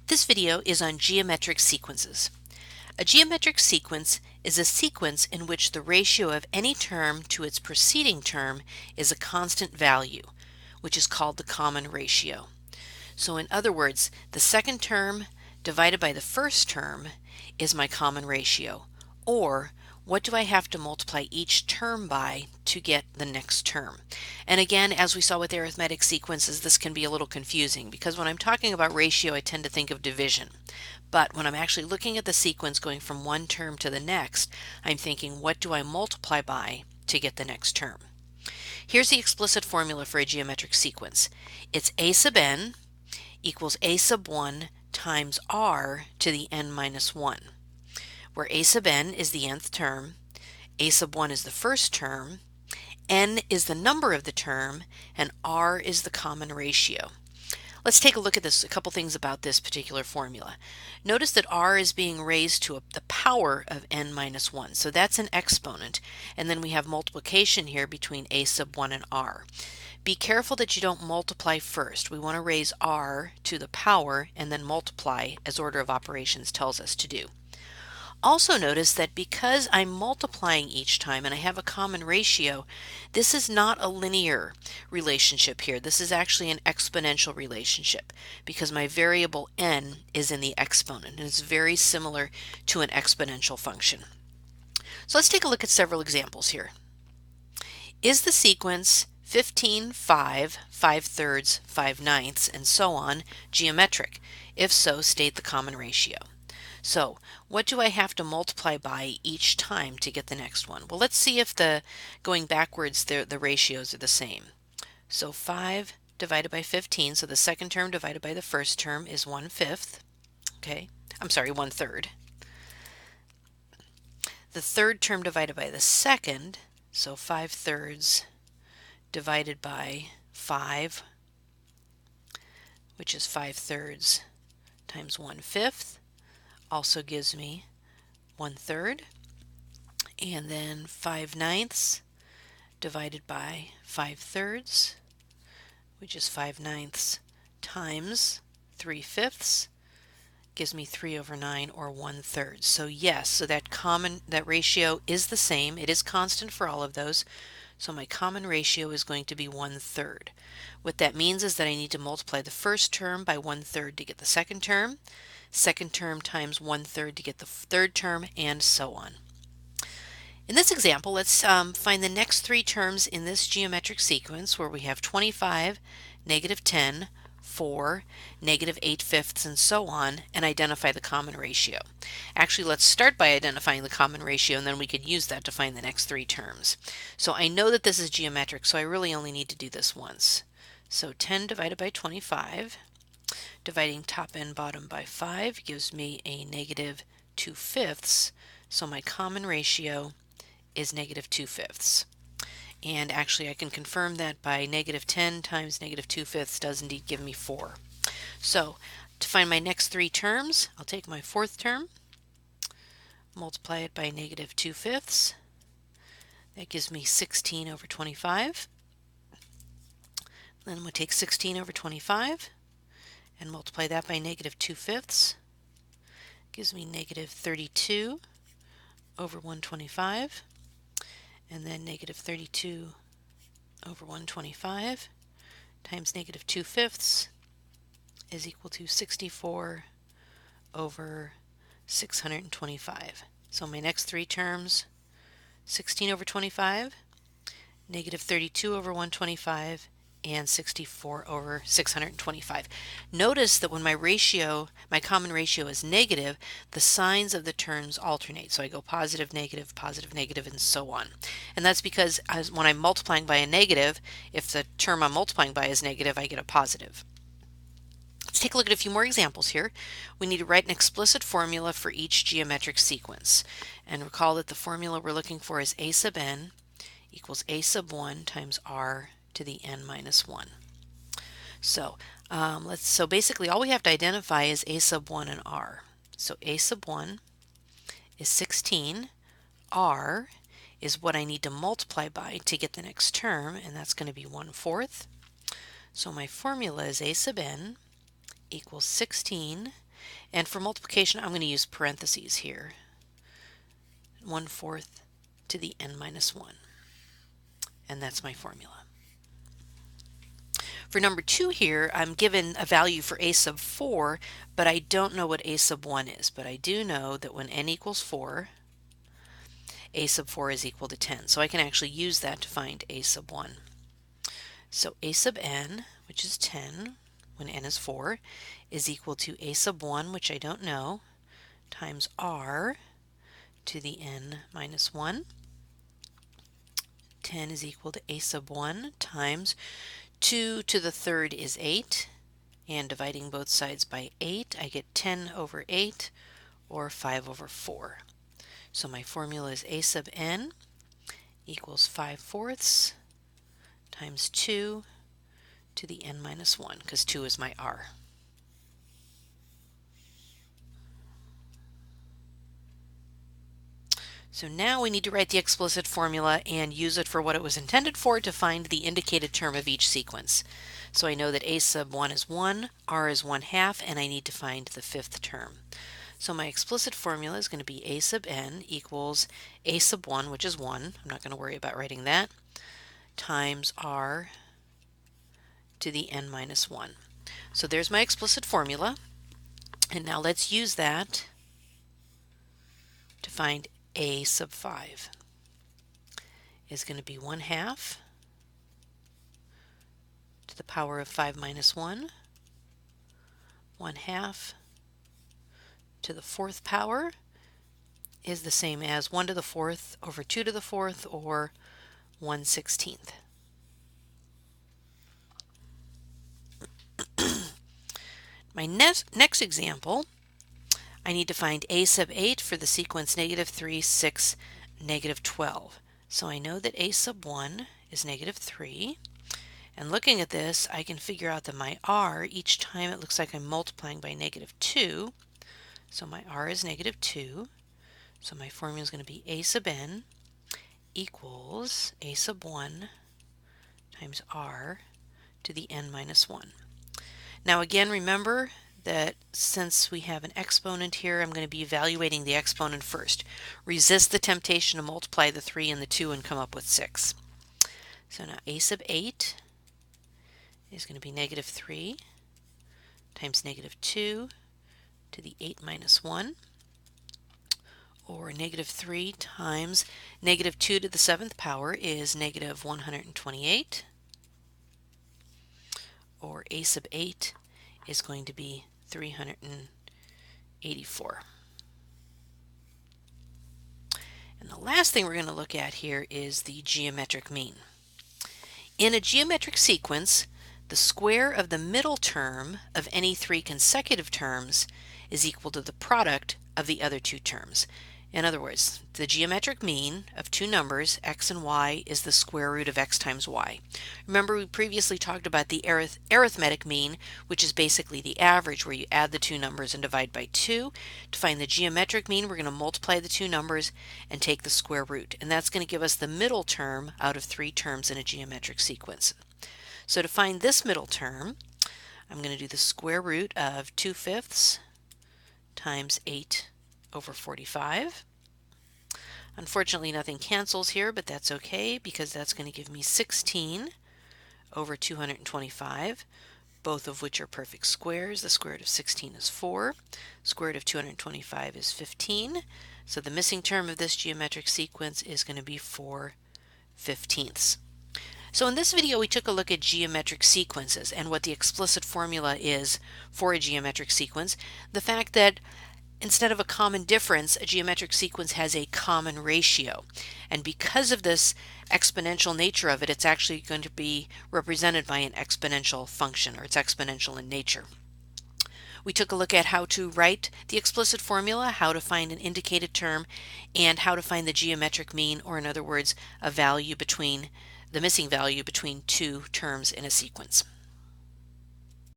This video is on geometric sequences. A geometric sequence is a sequence in which the ratio of any term to its preceding term is a constant value, which is called the common ratio. So in other words, the second term divided by the first term is my common ratio, or what do I have to multiply each term by to get the next term? And again, as we saw with arithmetic sequences, this can be a little confusing because when I'm talking about ratio, I tend to think of division. But when I'm actually looking at the sequence going from one term to the next, I'm thinking, what do I multiply by to get the next term? Here's the explicit formula for a geometric sequence. It's a sub n equals a sub 1 times r to the n minus 1, where a sub n is the nth term, a sub 1 is the first term, n is the number of the term, and r is the common ratio. Let's take a look at this, a couple things about this particular formula. Notice that r is being raised to the power of n minus 1, so that's an exponent, and then we have multiplication here between a sub 1 and r. Be careful that you don't multiply first. We want to raise r to the power and then multiply as order of operations tells us to do. Also notice that because I'm multiplying each time and I have a common ratio, this is not a linear relationship here. This is actually an exponential relationship because my variable n is in the exponent, and it's very similar to an exponential function. So let's take a look at several examples here. Is the sequence 15, 5, 5/3, 5/9, and so on geometric? If so, state the common ratio. So what do I have to multiply by each time to get the next one? Well, let's see if going backwards the ratios are the same. So 5 divided by 15, so the second term divided by the first term is 1/5. Okay, I'm sorry, 1/3. The third term divided by the second, so 5/3 divided by 5, which is 5/3 times 1/5, also gives me 1/3. And then 5/9 divided by 5/3, which is 5/9 times 3/5, gives me 3/9 or 1/3. So yes, so that ratio is the same. It is constant for all of those. So my common ratio is going to be 1/3. What that means is that I need to multiply the first term by 1/3 to get the second term times 1/3 to get the third term, and so on. In this example, let's find the next three terms in this geometric sequence where we have 25, -10, 4, -8/5, and so on, and identify the common ratio. Actually, let's start by identifying the common ratio, and then we could use that to find the next three terms. So I know that this is geometric, so I really only need to do this once. So 10 divided by 25, dividing top and bottom by 5 gives me a -2/5, so my common ratio is -2/5. And actually I can confirm that by -10 times -2/5 does indeed give me 4. So to find my next three terms, I'll take my fourth term, multiply it by -2/5. That gives me 16 over 25. Then we'll take 16 over 25 and multiply that by -2/5. Gives me -32 over 125. And then -32 over 125 times -2/5 is equal to 64 over 625. So my next three terms, 16 over 25, -32 over 125, and 64 over 625. Notice that when my common ratio is negative, the signs of the terms alternate. So I go positive, negative, and so on. And that's because when I'm multiplying by a negative, if the term I'm multiplying by is negative, I get a positive. Let's take a look at a few more examples here. We need to write an explicit formula for each geometric sequence. And recall that the formula we're looking for is a sub n equals a sub 1 times r to the n minus 1. So so basically all we have to identify is a sub 1 and r. So a sub 1 is 16. R is what I need to multiply by to get the next term, and that's going to be 1/4. So my formula is a sub n equals 16 And for multiplication, I'm going to use parentheses here. 1/4 to the n minus 1. And that's my formula. For number 2 here, I'm given a value for a sub 4, but I don't know what a sub 1 is. But I do know that when n equals 4, a sub 4 is equal to 10. So I can actually use that to find a sub 1. So a sub n, which is 10, when n is 4, is equal to a sub 1, which I don't know, times r to the n minus 1. 10 is equal to a sub 1 times 2 to the third is 8, and dividing both sides by 8, I get 10 over 8, or 5 over 4. So my formula is a sub n equals 5/4 times 2 to the n minus 1, because 2 is my r. So now we need to write the explicit formula and use it for what it was intended for, to find the indicated term of each sequence. So I know that a sub 1 is 1, r is 1/2, and I need to find the fifth term. So my explicit formula is going to be a sub n equals a sub 1, which is 1, I'm not going to worry about writing that, times r to the n minus 1. So there's my explicit formula, and now let's use that to find a sub 5 is going to be 1/2 to the power of 5 minus 1, 1/2 to the 4th power is the same as 1 to the 4th over 2 to the 4th, or 1/16. My next example, I need to find a sub 8 for the sequence -3, 6, -12. So I know that a sub 1 is -3. And looking at this, I can figure out that my r, each time it looks like I'm multiplying by -2. So my r is -2. So my formula is going to be a sub n equals a sub 1 times r to the n minus 1. Now again, remember that since we have an exponent here, I'm going to be evaluating the exponent first. Resist the temptation to multiply the 3 and the 2 and come up with 6. So now a sub 8 is going to be -3 times -2 to the 8 minus 1, or -3 times -2 to the 7th power is -128, or a sub 8 is going to be 384. And the last thing we're going to look at here is the geometric mean. In a geometric sequence, the square of the middle term of any 3 consecutive terms is equal to the product of the other 2 terms. In other words, the geometric mean of 2 numbers, x and y, is the square root of x times y. Remember, we previously talked about the arithmetic mean, which is basically the average, where you add the 2 numbers and divide by 2. To find the geometric mean, we're going to multiply the 2 numbers and take the square root. And that's going to give us the middle term out of 3 terms in a geometric sequence. So to find this middle term, I'm going to do the square root of 2/5 times 8 over 45. Unfortunately, nothing cancels here, but that's okay, because that's going to give me 16 over 225, both of which are perfect squares. The square root of 16 is 4. Square root of 225 is 15. So the missing term of this geometric sequence is going to be 4/15. So in this video, we took a look at geometric sequences and what the explicit formula is for a geometric sequence. The fact that instead of a common difference, a geometric sequence has a common ratio. And because of this exponential nature of it, it's actually going to be represented by an exponential function, or it's exponential in nature. We took a look at how to write the explicit formula, how to find an indicated term, and how to find the geometric mean, or in other words, a value between the missing value between 2 terms in a sequence.